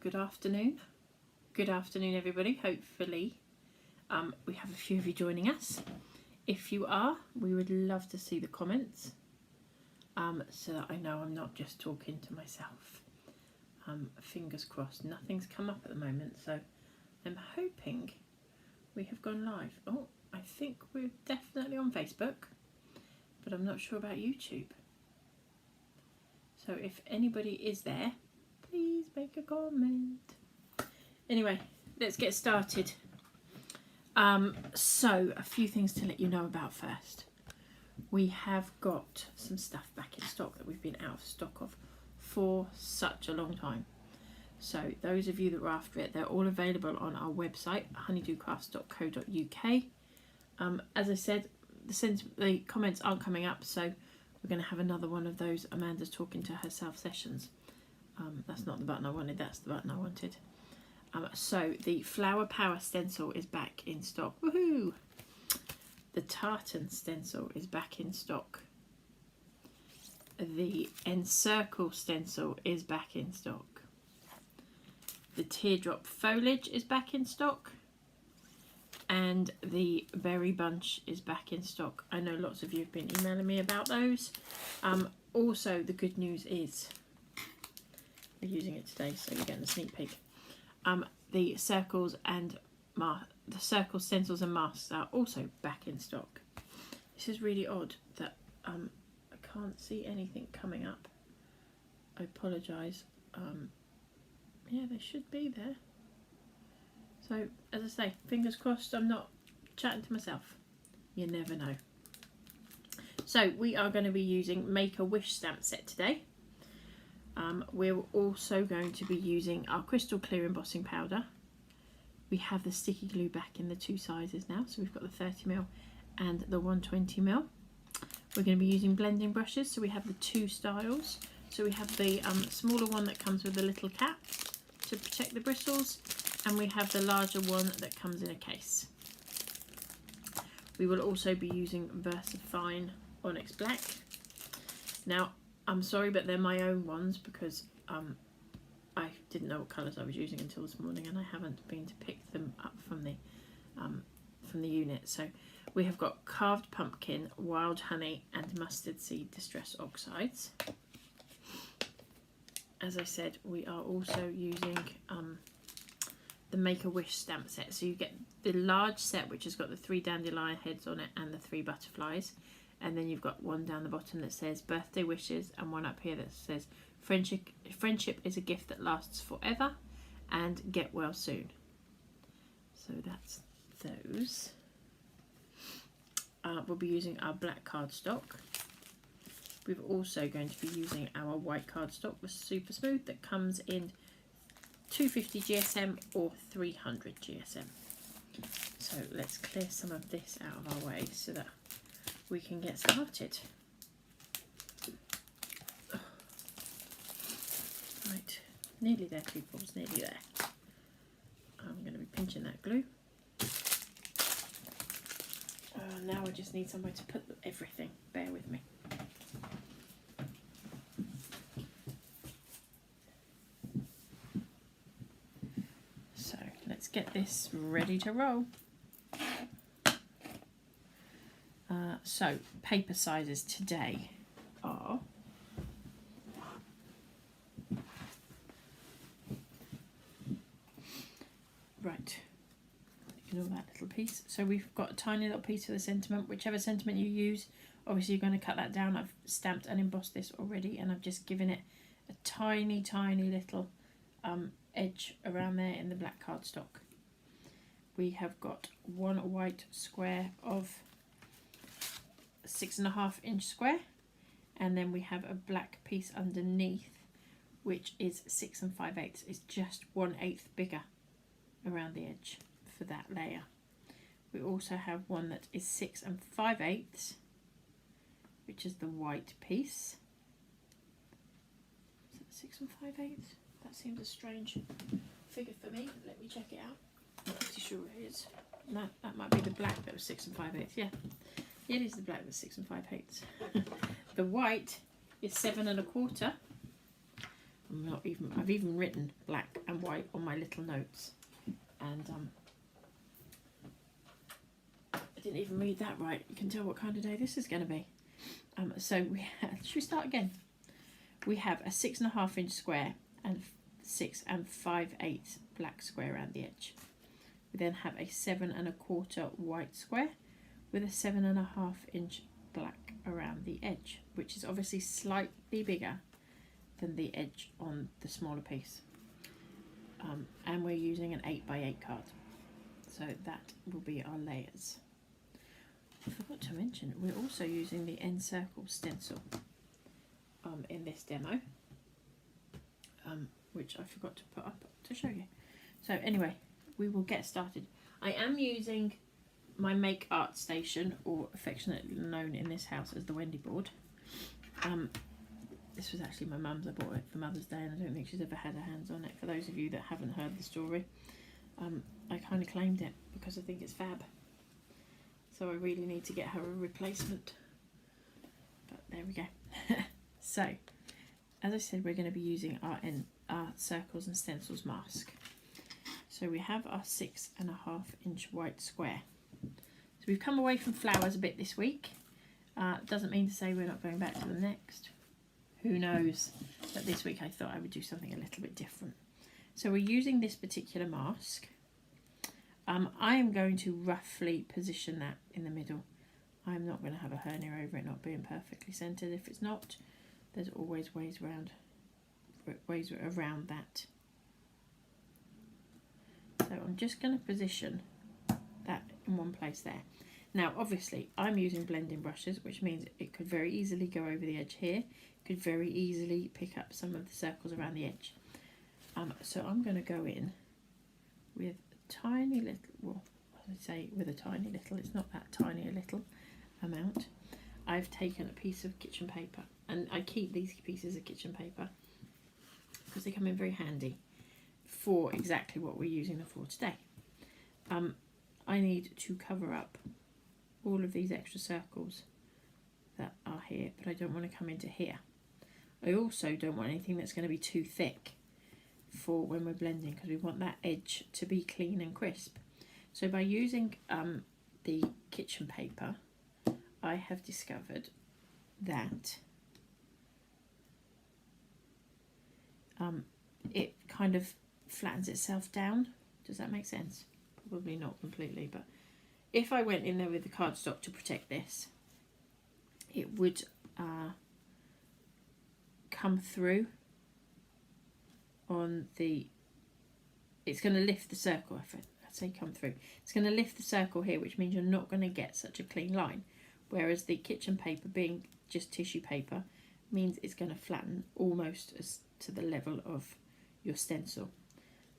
Good afternoon everybody. Hopefully we have a few of you joining us. If you are, we would love to see the comments so that I know I'm not just talking to myself. Fingers crossed. Nothing's come up at the moment, so I'm hoping we have gone live. Oh, I think we're definitely on Facebook, but I'm not sure about YouTube. So if anybody is there, please make a comment. Anyway, let's get started. So a few things to let you know about first. We have got some stuff back in stock that we've been out of stock of for such a long time. So those of you that were after it, they're all available on our website, honeydewcrafts.co.uk. As I said, the comments aren't coming up, so we're going to have another one of those Amanda's talking to herself sessions. That's not the button I wanted, that's the button I wanted. So the Flower Power stencil is back in stock. Woohoo! The tartan stencil is back in stock. The Encircle stencil is back in stock. The Teardrop foliage is back in stock. And the Berry Bunch is back in stock. I know lots of you have been emailing me about those. Also, the good news is we're using it today, so you're getting a sneak peek. The circles and the circle stencils and masks are also back in stock. This is really odd that I can't see anything coming up. I apologise. Yeah, they should be there. So, as I say, fingers crossed I'm not chatting to myself. You never know. So, we are going to be using Make-A-Wish stamp set today. We're also going to be using our crystal clear embossing powder. We have the sticky glue back in the two sizes now. So, we've got the 30mm and the 120mm. We're going to be using blending brushes. So, we have the two styles. So, we have the smaller one that comes with a little cap to protect the bristles. And we have the larger one that comes in a case. We will also be using VersaFine Onyx Black. Now, I'm sorry, but they're my own ones because I didn't know what colours I was using until this morning, and I haven't been to pick them up from the unit. So we have got Carved Pumpkin, Wild Honey, and Mustard Seed Distress Oxides. As I said, we are also using the Make-A-Wish stamp set. So you get the large set, which has got the 3 dandelion heads on it and the 3 butterflies. And then you've got one down the bottom that says birthday wishes, and one up here that says friendship is a gift that lasts forever, and get well soon. So that's those. We'll be using our black cardstock. We're also going to be using our white cardstock with Super Smooth that comes in 250 GSM or 300 GSM. So let's clear some of this out of our way so that we can get started. Oh. Right, nearly there peoples, nearly there. I'm going to be pinching that glue. Now I just need somewhere to put everything, bear with me. So let's get this ready to roll. So paper sizes today are right. Ignore that little piece. So we've got a tiny little piece for the sentiment. Whichever sentiment you use, obviously you're going to cut that down. I've stamped and embossed this already, and I've just given it a tiny little edge around there in the black cardstock. We have got one white square of 6.5 inch square, and then we have a black piece underneath which is 6 5/8. It's just 1/8 bigger around the edge for that layer. We also have one that is 6 5/8, which is the white piece. Is it 6 5/8? That seems a strange figure for me. Let me check it out. I'm pretty sure it is. That might be the black that was 6 5/8. Yeah, it is the black that's 6 5/8. The white is 7 1/4, I've even written black and white on my little notes, and I didn't even read that right. You can tell what kind of day this is going to be. So should we start again? We have a 6.5 inch square and 6 5/8 black square around the edge. We then have a 7 1/4 white square with a 7.5 inch black around the edge, which is obviously slightly bigger than the edge on the smaller piece. And we're using an 8x8 card. So that will be our layers. I forgot to mention, we're also using the end circle stencil in this demo, which I forgot to put up to show you. So anyway, we will get started. I am using my Make Art Station, or affectionately known in this house as the Wendy board. This was actually my mum's. I bought it for Mother's Day, and I don't think she's ever had her hands on it. For those of you that haven't heard the story, I kind of claimed it because I think it's fab. So I really need to get her a replacement. But there we go. So, as I said, we're going to be using our circles and stencils mask. So we have our 6.5 inch white square. So we've come away from flowers a bit this week. Doesn't mean to say we're not going back to the next. Who knows? But this week I thought I would do something a little bit different. So we're using this particular mask. I am going to roughly position that in the middle. I'm not going to have a hernia over it not being perfectly centered. If it's not, there's always ways around that. So I'm just going to position that in one place there. Now obviously I'm using blending brushes, which means it could very easily go over the edge here. It could very easily pick up some of the circles around the edge. So I'm going to go in with a tiny little, well, I say with a tiny little, it's not that tiny a little amount. I've taken a piece of kitchen paper, and I keep these pieces of kitchen paper because they come in very handy for exactly what we're using them for today. I need to cover up all of these extra circles that are here, but I don't want to come into here. I also don't want anything that's going to be too thick for when we're blending, because we want that edge to be clean and crisp. So by using the kitchen paper, I have discovered that it kind of flattens itself down. Does that make sense? Probably not completely, but if I went in there with the cardstock to protect this, it would come through on the, it's going to lift the circle. If I say come through, it's going to lift the circle here, which means you're not going to get such a clean line, whereas the kitchen paper, being just tissue paper, means it's going to flatten almost as to the level of your stencil,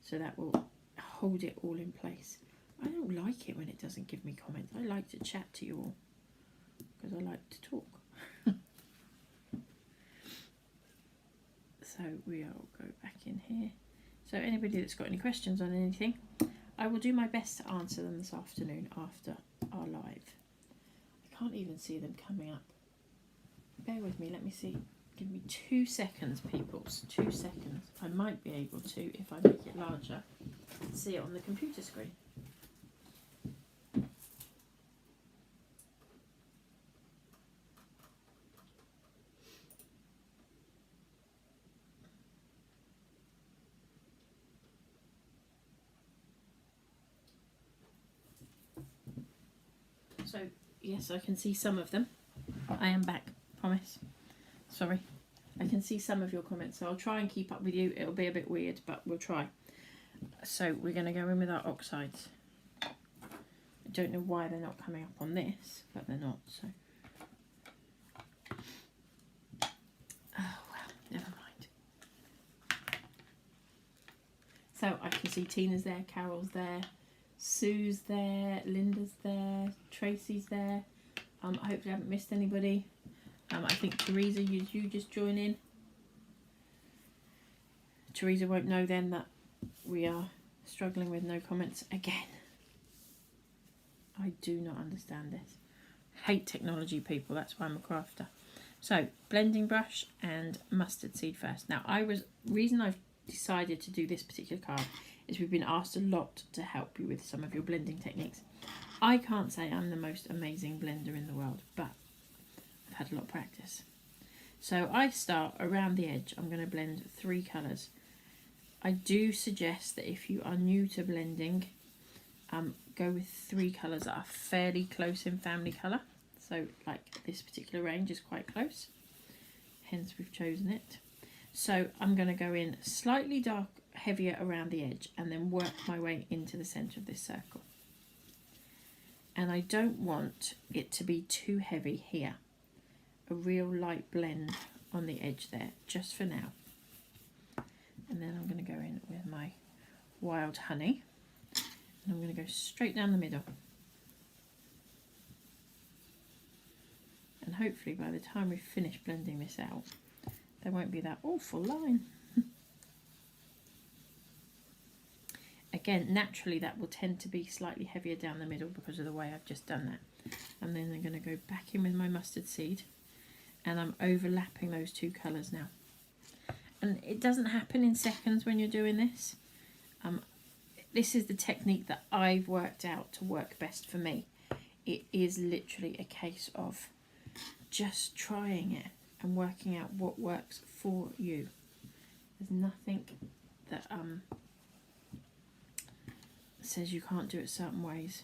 so that will hold it all in place. I don't like it when it doesn't give me comments. I like to chat to you all because I like to talk. So we'll go back in here. So anybody that's got any questions on anything, I will do my best to answer them this afternoon after our live. I can't even see them coming up. Bear with me, let me see. Give me 2 seconds, peoples, 2 seconds. I might be able to, if I make it larger, see it on the computer screen. So, yes, I can see some of them. I am back, promise. Sorry. I can see some of your comments, so I'll try and keep up with you. It'll be a bit weird, but we'll try. So we're going to go in with our oxides. I don't know why they're not coming up on this, but they're not, so. Oh, well, never mind. So I can see Tina's there, Carol's there, Sue's there, Linda's there, Tracy's there. Hopefully I haven't missed anybody. I think Teresa, you just join in. Teresa won't know then that we are struggling with no comments again. I do not understand this. Hate technology, people. That's why I'm a crafter. So blending brush and mustard seed first. Now reason I've decided to do this particular card is we've been asked a lot to help you with some of your blending techniques. I can't say I'm the most amazing blender in the world, but I've had a lot of practice. So I start around the edge. I'm going to blend 3 colours. I do suggest that if you are new to blending, go with 3 colours that are fairly close in family colour. So like this particular range is quite close, hence we've chosen it. So I'm going to go in slightly dark, heavier around the edge, and then work my way into the centre of this circle. And I don't want it to be too heavy here. A real light blend on the edge there, just for now. And then I'm going to go in with my wild honey, and I'm going to go straight down the middle. And hopefully by the time we've finished blending this out, there won't be that awful line. Again, naturally that will tend to be slightly heavier down the middle because of the way I've just done that. And then I'm going to go back in with my mustard seed, and I'm overlapping those 2 colours now. And it doesn't happen in seconds when you're doing this. This is the technique that I've worked out to work best for me. It is literally a case of just trying it and working out what works for you. There's nothing that says you can't do it certain ways.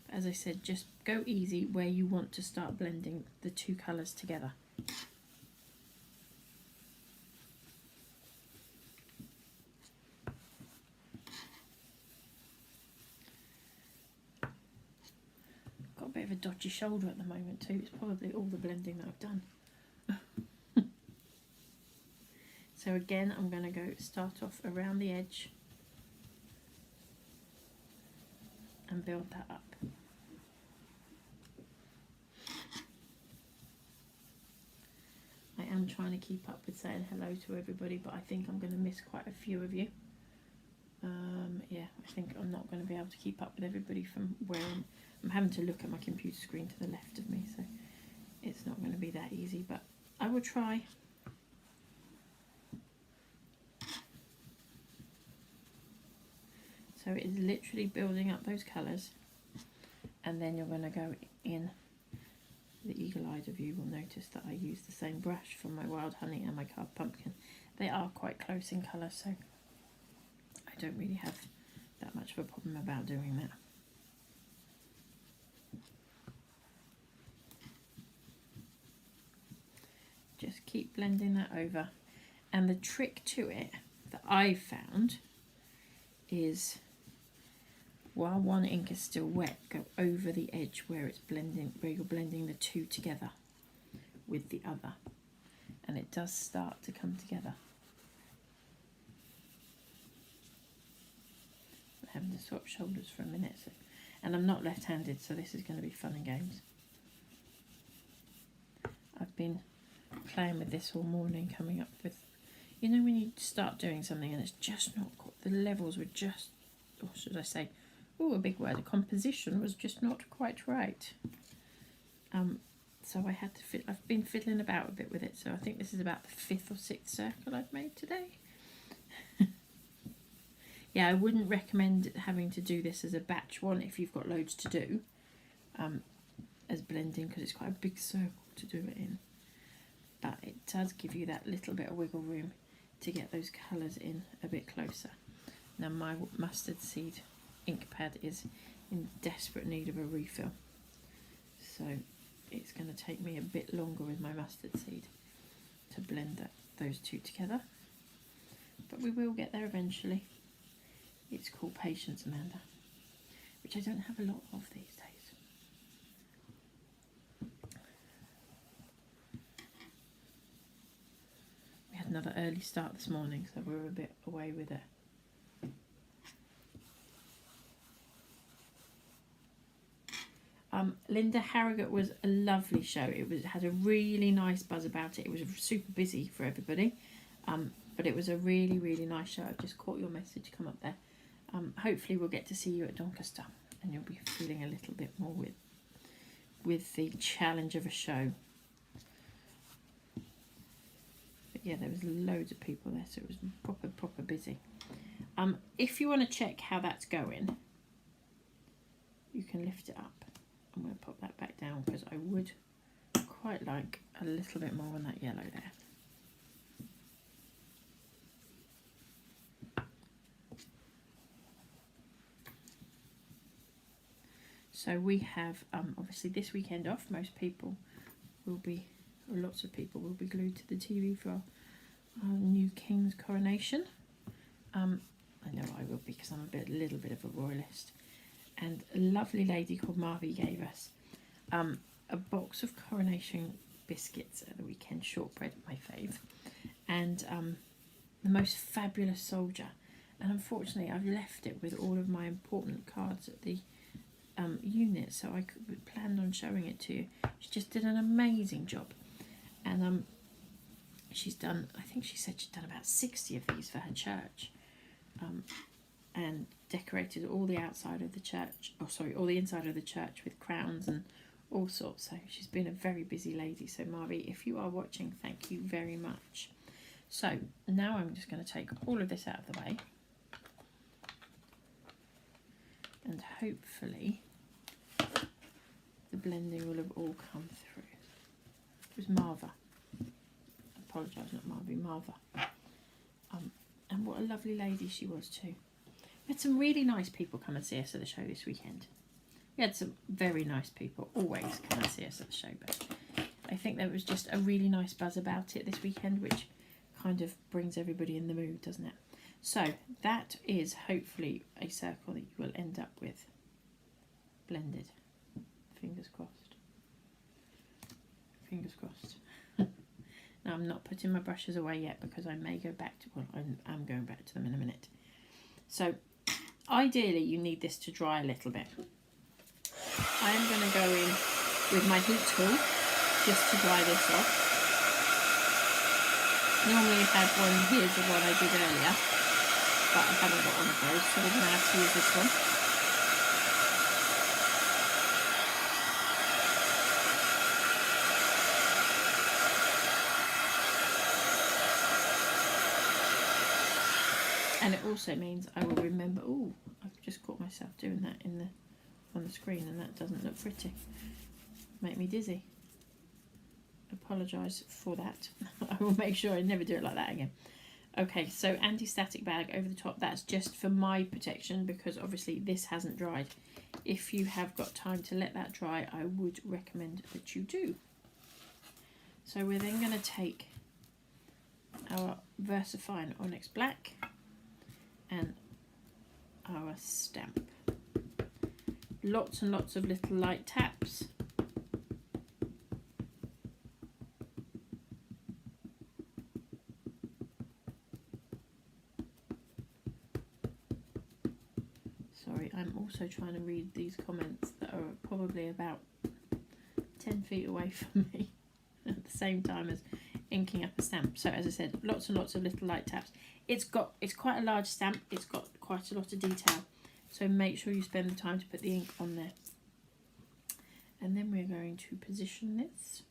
But as I said, just go easy where you want to start blending the 2 colours together. Got a bit of a dodgy shoulder at the moment too. It's probably all the blending that I've done. So again, I'm going to go start off around the edge and build that up. I am trying to keep up with saying hello to everybody, but I think I'm going to miss quite a few of you. Yeah, I think I'm not going to be able to keep up with everybody from where I'm having to look at my computer screen to the left of me, so it's not going to be that easy, but I will try. So it is literally building up those colours, and then you're going to go in. The eagle-eyed of you will notice that I use the same brush for my wild honey and my carved pumpkin. They are quite close in colour, so I don't really have that much of a problem about doing that. Just keep blending that over. And the trick to it that I've found is, while one ink is still wet, go over the edge where it's blending, where you're blending the 2 together with the other, and it does start to come together. I'm having to swap shoulders for a minute, and I'm not left-handed, so this is going to be fun and games. I've been playing with this all morning, coming up with, you know, when you start doing something and it's just not, the levels were just, or should I say, oh, a big word, the composition was just not quite right. So I had to I've been fiddling about a bit with it, so I think this is about the 5th or 6th circle I've made today. Yeah, I wouldn't recommend having to do this as a batch one if you've got loads to do, as blending, because it's quite a big circle to do it in. But it does give you that little bit of wiggle room to get those colours in a bit closer. Now my mustard seed ink pad is in desperate need of a refill, so it's going to take me a bit longer with my mustard seed to blend those 2 together, but we will get there eventually. It's called patience, Amanda, which I don't have a lot of these days. We had another early start this morning, so we were a bit away with it. Linda Harrogate was a lovely show. It had a really nice buzz about it. It was super busy for everybody, but it was a really, really nice show. I've just caught your message come up there. Hopefully we'll get to see you at Doncaster, and you'll be feeling a little bit more with the challenge of a show. yeah, there was loads of people there, so it was proper busy. If you want to check how that's going, you can lift it up. I'm going to pop that back down because I would quite like a little bit more on that yellow there. So we have obviously this weekend off. Most people will be, or lots of people will be glued to the TV for our new King's coronation. I know I will be because I'm a little bit of a royalist. And a lovely lady called Marvy gave us a box of coronation biscuits at the weekend, shortbread, my fave, and the most fabulous soldier. And unfortunately, I've left it with all of my important cards at the unit, so I planned on showing it to you. She just did an amazing job, and she's done, I think she said she'd done about 60 of these for her church, and decorated all the outside of the church, all the inside of the church with crowns and all sorts. So she's been a very busy lady. So Marvy, if you are watching, thank you very much. So now I'm just going to take all of this out of the way, and hopefully the blending will have all come through. It was Marva. I apologise, not Marvy, Marva. And what a lovely lady she was too. We had some really nice people come and see us at the show this weekend. We had some very nice people always come and see us at the show, but I think there was just a really nice buzz about it this weekend, which kind of brings everybody in the mood, doesn't it? So that is hopefully a circle that you will end up with blended. Fingers crossed. Fingers crossed. Now I'm not putting my brushes away yet because I may go back to, well, I'm going back to them in a minute. So ideally you need this to dry a little bit. I am going to go in with my heat tool just to dry this off. Normally I had one, here's the one I did earlier, but I haven't got one of those, so we're going to have to use this one. And it also means I will remember, oh, I've just caught myself doing that on the screen, and that doesn't look pretty. Make me dizzy. Apologise for that. I will make sure I never do it like that again. Okay, so anti-static bag over the top. That's just for my protection because obviously this hasn't dried. If you have got time to let that dry, I would recommend that you do. So we're then going to take our VersaFine Onyx Black and our stamp. Lots and lots of little light taps. Sorry, I'm also trying to read these comments that are probably about 10 feet away from me at the same time as inking up a stamp. So as I said, lots and lots of little light taps. It's quite a large stamp. It's got quite a lot of detail. So make sure you spend the time to put the ink on there. And then we're going to position this.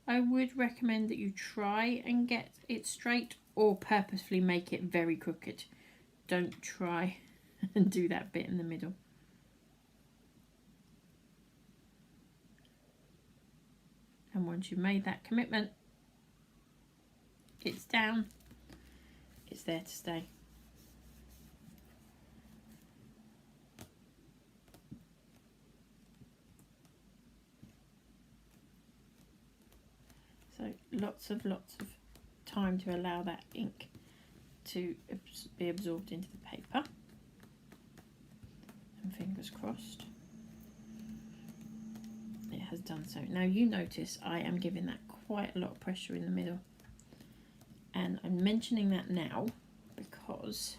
I would recommend that you try and get it straight or purposefully make it very crooked. Don't try and do that bit in the middle. And once you've made that commitment, it's down, it's there to stay. So lots of time to allow that ink to be absorbed into the paper. And fingers crossed it has done so. Now you notice I am giving that quite a lot of pressure in the middle. And I'm mentioning that now because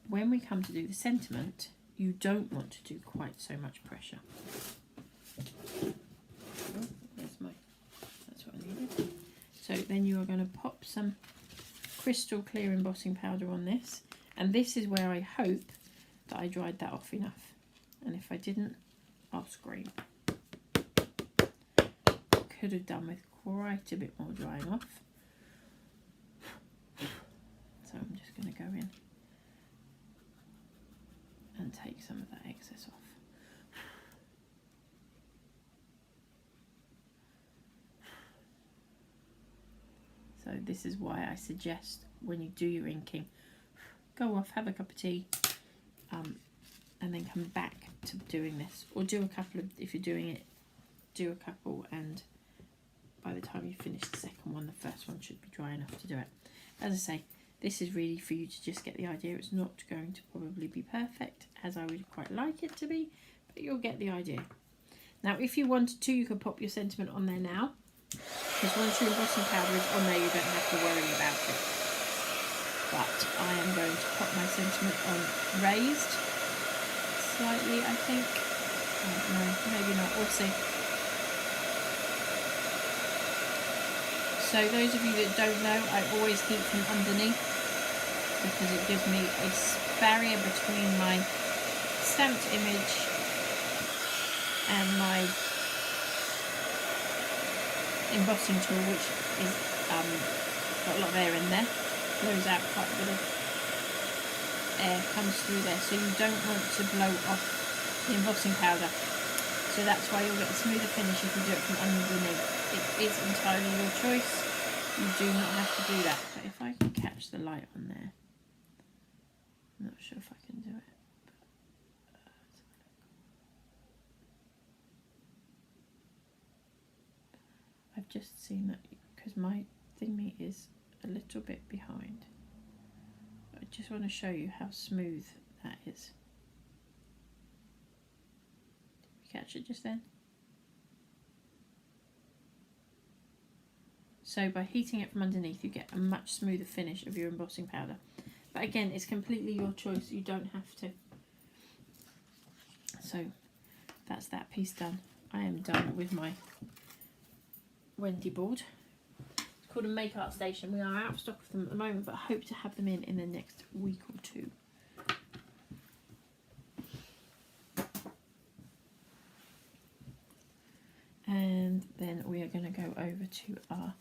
when we come to do the sentiment, you don't want to do quite so much pressure. Oh, that's what I needed. So then you are going to pop some crystal clear embossing powder on this. And this is where I hope that I dried that off enough. And if I didn't, I'll scream. Could have done with quite a bit more drying off. go in and take some of that excess off. So this is why I suggest when you do your inking, go off, have a cup of tea, and then come back to doing this. Or do a couple of, if you're doing it, do a couple, and by the time you finish the second one, the first one should be dry enough to do it. As I say, this is really for you to just get the idea. It's not going to probably be perfect, as I would quite like it to be, but you'll get the idea. Now, if you wanted to, you could pop your sentiment on there now, because once your embossing powder is on there, you don't have to worry about it. But I am going to pop my sentiment on raised slightly, I think. I don't know, maybe not, we'll see. So those of you that don't know, I always heat from underneath because it gives me a barrier between my stamped image and my embossing tool, which is got a lot of air in there, blows out quite a bit of air, comes through there, so you don't want to blow off the embossing powder. So that's why you'll get a smoother finish if you do it from underneath. It is entirely your choice. You do not have to do that. But if I can catch the light on there, I'm not sure if I can do it. I've just seen that because my thingy is a little bit behind. I just want to show you how smooth that is. Did you catch it just then? So by heating it from underneath, you get a much smoother finish of your embossing powder. But again, it's completely your choice. You don't have to. So that's that piece done. I am done with my Wendy board. It's called a Make Art Station. We are out of stock of them at the moment, but I hope to have them in the next week or two. And then we are going to go over to our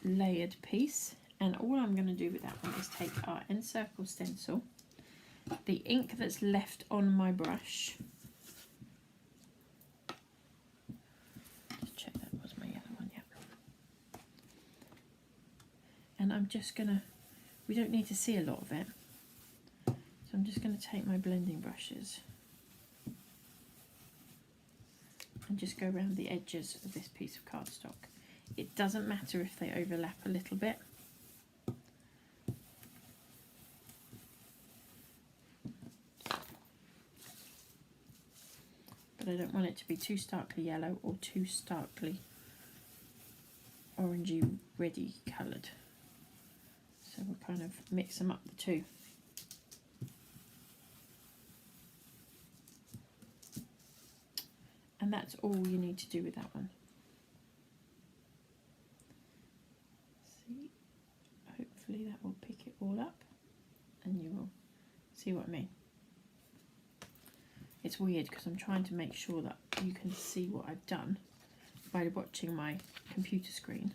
layered piece, and all I'm going to do with that one is take our Encircle stencil, the ink that's left on my brush, just check that was my yellow one, yeah, and I'm just going to, we don't need to see a lot of it, so I'm just going to take my blending brushes and just go around the edges of this piece of cardstock. It doesn't matter if they overlap a little bit. But I don't want it to be too starkly yellow or too starkly orangey reddy coloured. So we'll kind of mix them up the two. And that's all you need to do with that one. See, hopefully that will pick it all up and you will see what I mean. It's weird because I'm trying to make sure that you can see what I've done by watching my computer screen,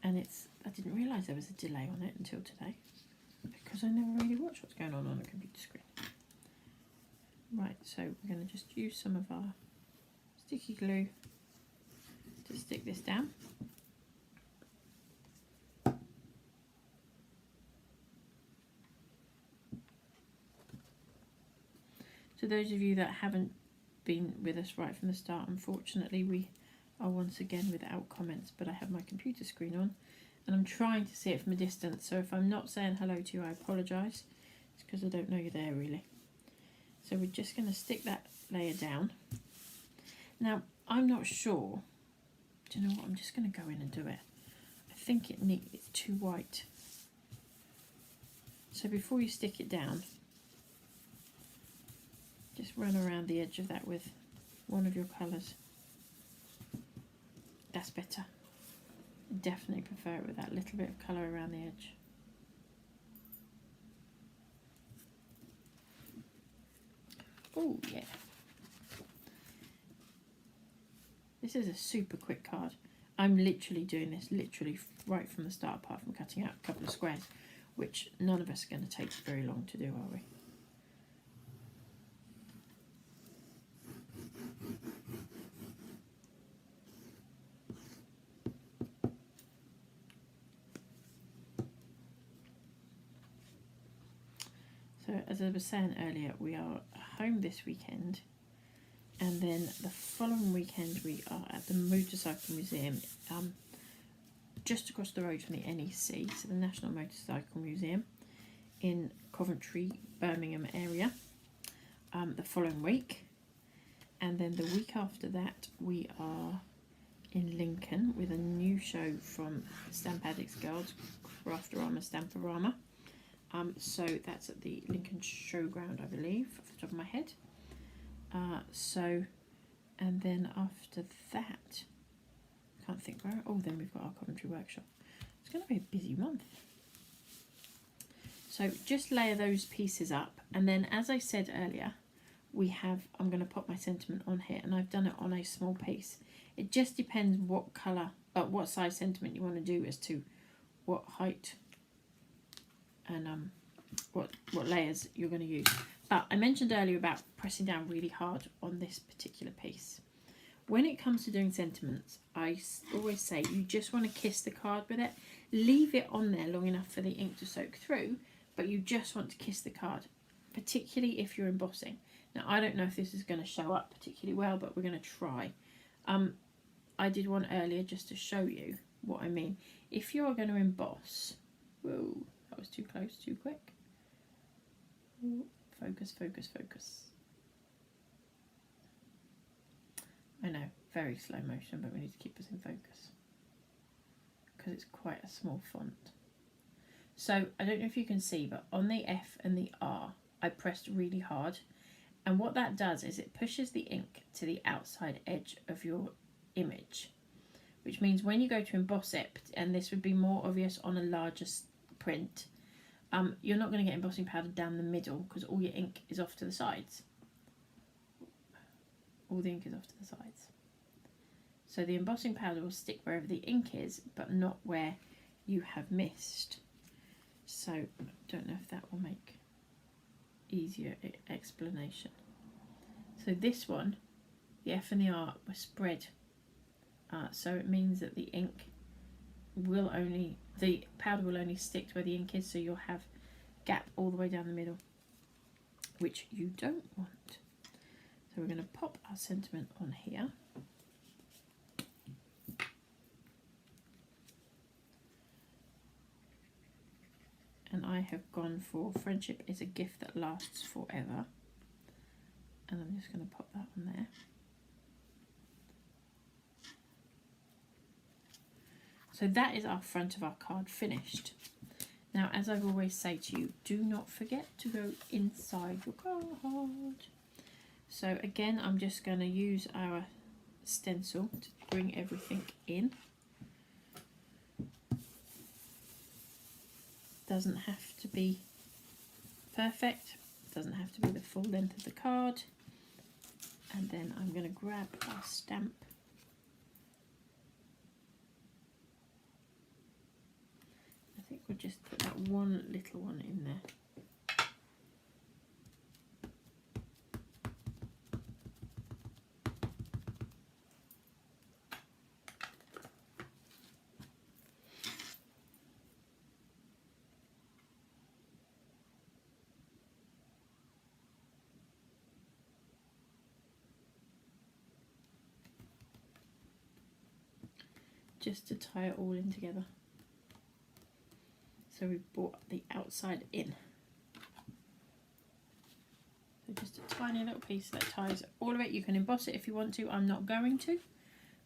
and I didn't realise there was a delay on it until today because I never really watch what's going on a computer screen. Right, so we're going to just use some of our sticky glue to stick this down. So those of you that haven't been with us right from the start, unfortunately we are once again without comments, but I have my computer screen on and I'm trying to see it from a distance, so if I'm not saying hello to you, I apologise. It's because I don't know you're there really. So we're just going to stick that layer down. Now I'm not sure, do you know what, I'm just going to go in and do it. I think it's too white. So before you stick it down, just run around the edge of that with one of your colours. That's better. I definitely prefer it with that little bit of colour around the edge. Oh yeah. This is a super quick card. I'm literally doing this right from the start, apart from cutting out a couple of squares, which none of us are going to take very long to do, are we? So as I was saying earlier, we are home this weekend, and then the following weekend we are at the Motorcycle Museum, just across the road from the NEC, so the National Motorcycle Museum in Coventry, Birmingham area, the following week. And then the week after that we are in Lincoln with a new show from Stamp Addicts Guild, Craftorama, Stamporama. So that's at the Lincoln Showground, I believe, off the top of my head. And then after that, can't think where. Oh, then we've got our Coventry workshop. It's going to be a busy month. So just layer those pieces up, and then as I said earlier, I'm going to pop my sentiment on here, and I've done it on a small piece. It just depends what colour, what size sentiment you want to do as to what height and what layers you're going to use. But I mentioned earlier about pressing down really hard on this particular piece. When it comes to doing sentiments, I always say you just want to kiss the card with it. Leave it on there long enough for the ink to soak through, but you just want to kiss the card, particularly if you're embossing. Now, I don't know if this is going to show up particularly well, but we're going to try. I did one earlier just to show you what I mean. If you're going to emboss, whoa, that was too close, too quick. Ooh, focus, focus, focus. I know, very slow motion, but we need to keep us in focus because it's quite a small font. So I don't know if you can see, but on the F and the R, I pressed really hard. And what that does is it pushes the ink to the outside edge of your image, which means when you go to emboss it, and this would be more obvious on a larger print, you're not going to get embossing powder down the middle because all your ink is off to the sides. All the ink is off to the sides. So the embossing powder will stick wherever the ink is, but not where you have missed. So I don't know if that will make easier explanation. So this one, the F and the R were spread. So it means that the powder will only stick to where the ink is, so you'll have gap all the way down the middle, which you don't want. So we're going to pop our sentiment on here. And I have gone for Friendship is a Gift That Lasts Forever. And I'm just going to pop that on there. So that is our front of our card finished. Now, as I've always say to you, do not forget to go inside your card. So again, I'm just going to use our stencil to bring everything in. Doesn't have to be perfect, doesn't have to be the full length of the card. And then I'm going to grab our stamp. I think we'll just put that one little one in there. Just to tie it all in together. So we've brought the outside in. So just a tiny little piece that ties all of it. You can emboss it if you want to. I'm not going to,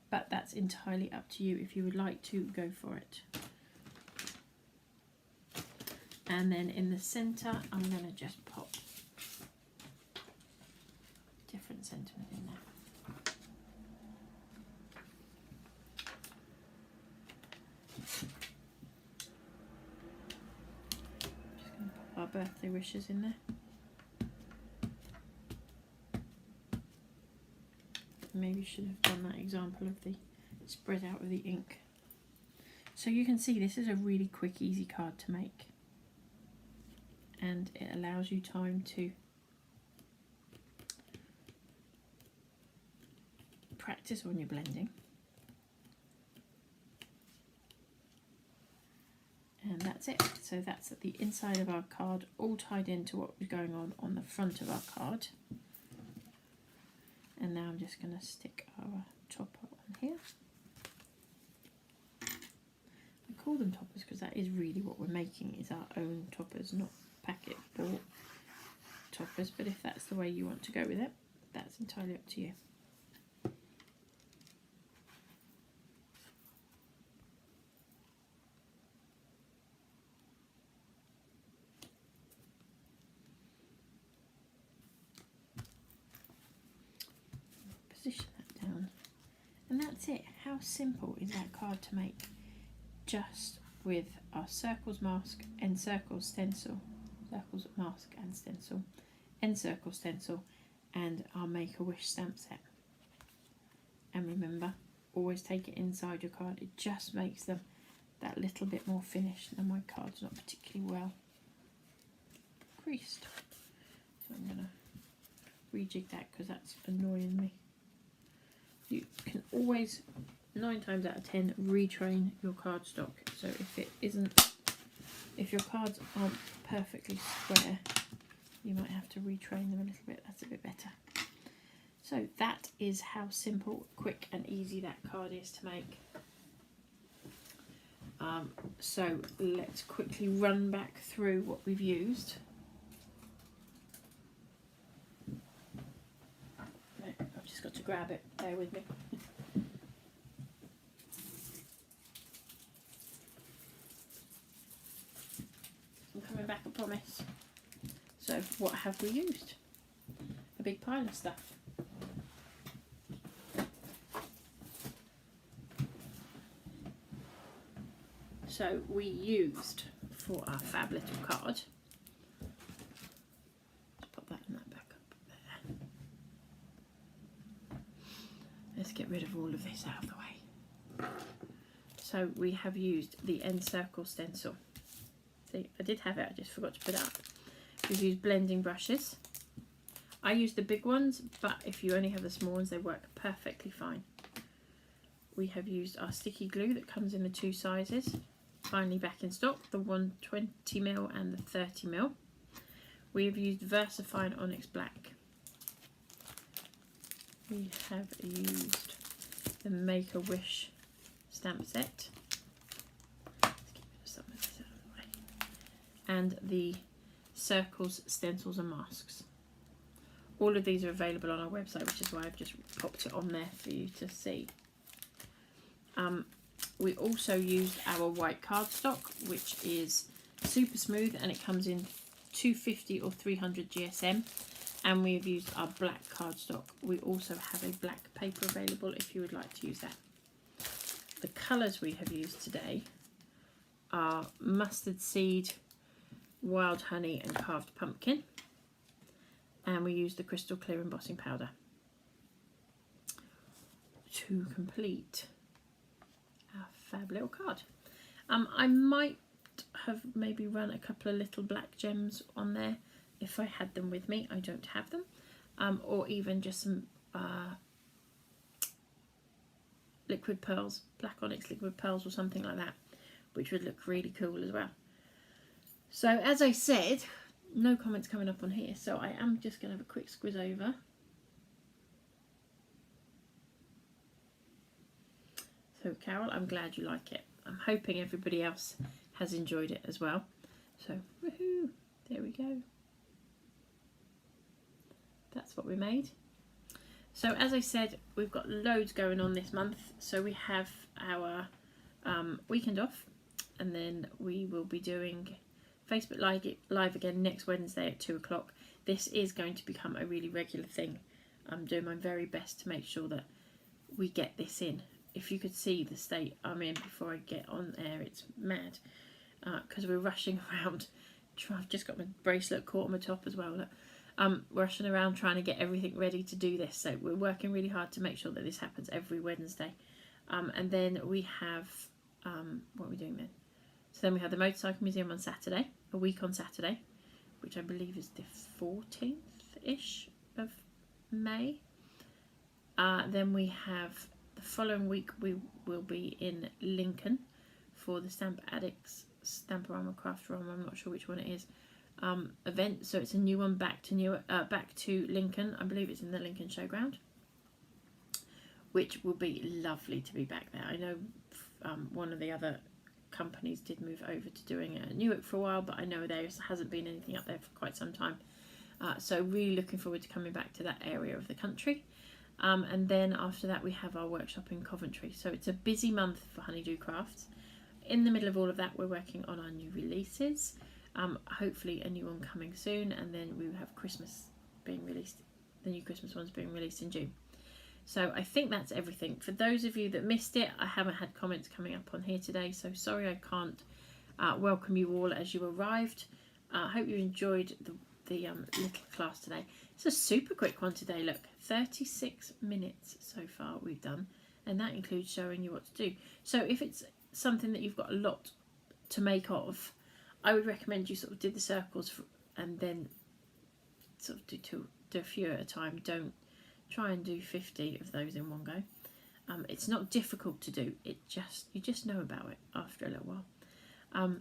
but that's entirely up to you. If you would like to, go for it. And then in the centre, I'm going to just pop different sentiment in there. Our birthday wishes in there. Maybe should have done that example of the spread out with the ink. So you can see this is a really quick, easy card to make, and it allows you time to practice when you're blending. And that's it. So that's at the inside of our card, all tied into what was going on the front of our card. And now I'm just going to stick our topper on here. I call them toppers because that is really what we're making, is our own toppers, not packet bought toppers. But if that's the way you want to go with it, that's entirely up to you. Position that down, and that's it. How simple is that card to make? Just with our circles mask, end circle stencil, circles mask and stencil, end circle stencil, and our Make-A-Wish stamp set. And remember, always take it inside your card. It just makes them that little bit more finished. And my card's not particularly well creased, so I'm going to rejig that because that's annoying me. You can always, 9 times out of 10, retrain your cardstock. So if your cards aren't perfectly square, you might have to retrain them a little bit. That's a bit better. So that is how simple, quick and easy that card is to make. So let's quickly run back through what we've used. I've just got to grab it, bear with me. I'm coming back, I promise. So what have we used? A big pile of stuff. So we used, for our fab little card, let's pop that and that back up there. Let's get rid of all of this out of the way. So we have used the end circle stencil. See, I did have it, I just forgot to put it up. We've used blending brushes. I use the big ones, but if you only have the small ones, they work perfectly fine. We have used our sticky glue that comes in the 2 sizes. Finally back in stock, the 120mm and the 30mm. We have used VersaFine Onyx Black. We have used the Make-A-Wish stamp set. Let's get rid of some of this out of the way. And the circles, stencils and masks. All of these are available on our website, which is why I've just popped it on there for you to see. We also used our white cardstock, which is super smooth, and it comes in 250 or 300 GSM. And we've used our black cardstock. We also have a black paper available if you would like to use that. The colours we have used today are mustard seed, wild honey and carved pumpkin. And we used the crystal clear embossing powder to complete our fab little card. I might have maybe run a couple of little black gems on there if I had them with me. I don't have them. Or even just some liquid pearls, black onyx liquid pearls or something like that, which would look really cool as well. So as I said, no comments coming up on here, so I am just going to have a quick squiz over. So Carol, I'm glad you like it. I'm hoping everybody else has enjoyed it as well. So woohoo, there we go. That's what we made. So as I said, we've got loads going on this month. So we have our weekend off, and then we will be doing Facebook Live again next Wednesday at 2 o'clock. This is going to become a really regular thing. I'm doing my very best to make sure that we get this in. If you could see the state I'm in before I get on air, it's mad. Because we're rushing around. I've just got my bracelet caught on my top as well. Look. Rushing around trying to get everything ready to do this. So we're working really hard to make sure that this happens every Wednesday. And then we have, what are we doing then? So then we have the Motorcycle Museum on Saturday, a week on Saturday, which I believe is the 14th-ish of May. Then we have the following week we will be in Lincoln for the Stamp Addicts Stamporama Craftorama, I'm not sure which one it is, event. So it's a new one back to Lincoln. I believe it's in the Lincoln Showground, which will be lovely to be back there. I know one of the other companies did move over to doing it at Newark for a while, but I know there hasn't been anything up there for quite some time. So really looking forward to coming back to that area of the country. And then after that we have our workshop in Coventry. So it's a busy month for Honeydew Crafts. In the middle of all of that, we're working on our new releases. Hopefully a new one coming soon, and then we will have Christmas being released, the new Christmas ones being released in June. So I think that's everything. For those of you that missed it, I haven't had comments coming up on here today, so sorry I can't welcome you all as you arrived. I hope you enjoyed the little class today. It's a super quick one today, look, 36 minutes so far we've done, and that includes showing you what to do. So if it's something that you've got a lot to make of, I would recommend you sort of do the circles and then sort of do a few at a time. Don't try and do 50 of those in one go. It's not difficult to do, you just know about it after a little while.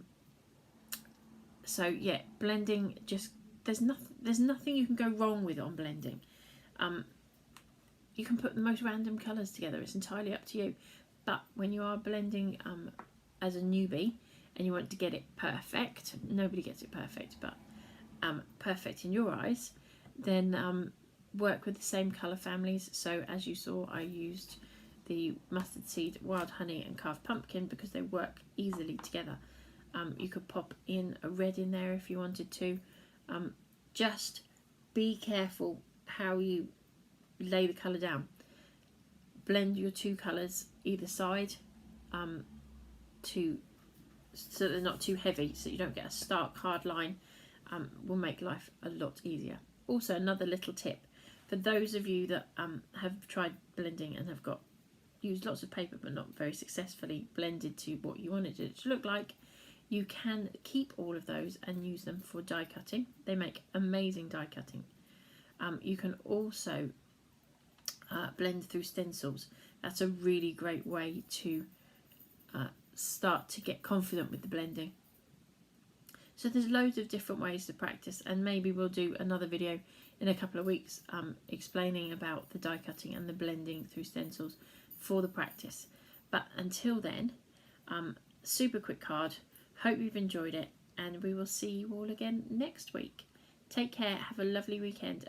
So yeah, blending, just there's nothing you can go wrong with on blending. You can put the most random colours together, it's entirely up to you. But when you are blending as a newbie and you want to get it perfect, nobody gets it perfect, but perfect in your eyes, then work with the same colour families. So as you saw, I used the mustard seed, wild honey and carved pumpkin because they work easily together. You could pop in a red in there if you wanted to. Just be careful how you lay the colour down. Blend your two colours either side so they're not too heavy, so you don't get a stark hard line. Will make life a lot easier. Also, another little tip for those of you that have tried blending and have used lots of paper but not very successfully blended to what you wanted it to look like, you can keep all of those and use them for die cutting. They make amazing die cutting. You can also blend through stencils. That's a really great way to start to get confident with the blending. So there's loads of different ways to practice, and maybe we'll do another video in a couple of weeks explaining about the die cutting and the blending through stencils for the practice. But until then, super quick card. Hope you've enjoyed it, and we will see you all again next week. Take care, have a lovely weekend.